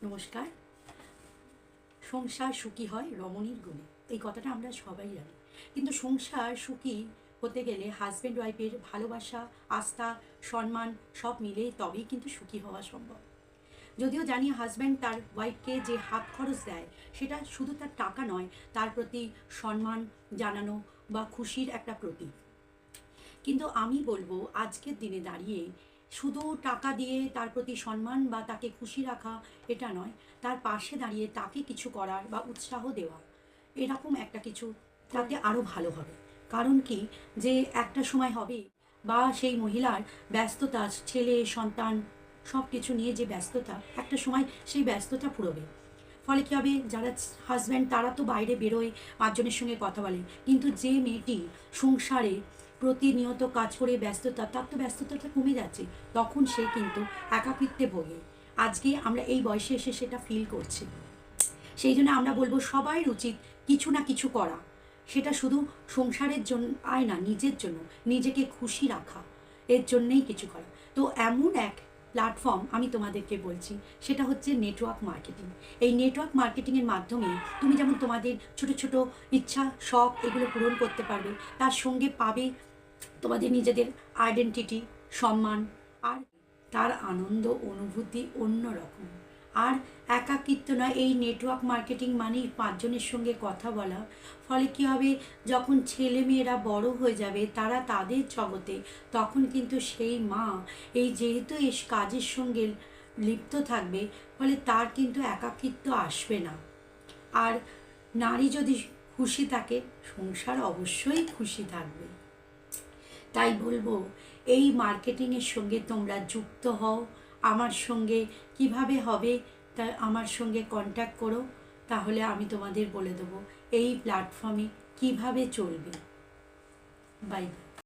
নমস্কার। সংসার সুখী হয় রমণীর গুণে, এই কথাটা আমরা সবাই জানি। কিন্তু সংসার সুখী হতে গেলে হাজব্যান্ড ওয়াইফের ভালোবাসা, আস্থা, সম্মান সব মিলে তবেই কিন্তু সুখী হওয়া সম্ভব। যদিও জানি হাজব্যান্ড তার ওয়াইফকে যে হাত খরচ দেয় সেটা শুধু তার টাকা নয়, তার প্রতি সম্মান জানানো বা খুশির একটা প্রতীক। কিন্তু আমি বলবো আজকের দিনে দাঁড়িয়ে শুধু টাকা দিয়ে তার প্রতি সম্মান বা তাকে খুশি রাখা এটা নয়, তার পাশে দাঁড়িয়ে তাকে কিছু করার বা উৎসাহ দেওয়া, এরকম একটা কিছু তাতে আরও ভালো হবে। কারণ কি, যে একটা সময় হবে বা সেই মহিলার ব্যস্ততা, ছেলে সন্তান সব কিছু নিয়ে যে ব্যস্ততা, একটা সময় সেই ব্যস্ততা ফুরোবে। ফলে কী হবে, যারা হাজব্যান্ড তারা তো বাইরে বেরোয়, পাঁচজনের সঙ্গে কথা বলে, কিন্তু যে মেয়েটি সংসারে প্রতিনিয়ত কাজ করে ব্যস্ততা, তার তো ব্যস্ততাটা কমে যাচ্ছে, তখন সে কিন্তু একাকিত্বে ভোগে। আজকে আমরা এই বয়সে এসে সেটা ফিল করছি। সেই জন্য আমরা বলবো সবাই উচিত কিছু না কিছু করা, সেটা শুধু সংসারের জন্য আয় না, নিজের জন্য, নিজেকে খুশি রাখা, এর জন্যেই কিছু করা। তো এমন এক প্ল্যাটফর্ম আমি তোমাদেরকে বলছি, সেটা হচ্ছে নেটওয়ার্ক মার্কেটিং। এই নেটওয়ার্ক মার্কেটিংয়ের মাধ্যমে তুমি যেমন তোমাদের ছোট ছোট ইচ্ছা, শখ এগুলো পূরণ করতে পারবে, তার সঙ্গে পাবে তোমাদের নিজেদের আইডেন্টিটি, সম্মান, আর তার আনন্দ অনুভূতি অন্যরকম। আর একাকিত্ব নয়, এই নেটওয়ার্ক মার্কেটিং মানেই পাঁচজনের সঙ্গে কথা বলা। ফলে কী হবে, যখন ছেলে মেয়েরা বড় হয়ে যাবে, তারা তাদের জগতে, তখন কিন্তু সেই মা এই যেহেতু এই কাজের সঙ্গে লিপ্ত থাকবে, ফলে তার কিন্তু একাকিত্ব আসবে না। আর নারী যদি খুশি থাকে, সংসার অবশ্যই খুশি থাকবে। তাই বলবো এই মার্কেটিংয়ের সঙ্গে তোমরা যুক্ত হও। আমার সঙ্গে কিভাবে হবে তা আমার সঙ্গে কন্ট্যাক্ট করো, তাহলে আমি তোমাদের বলে দেবো এই প্ল্যাটফর্মে কিভাবে চলবে। Bye bye.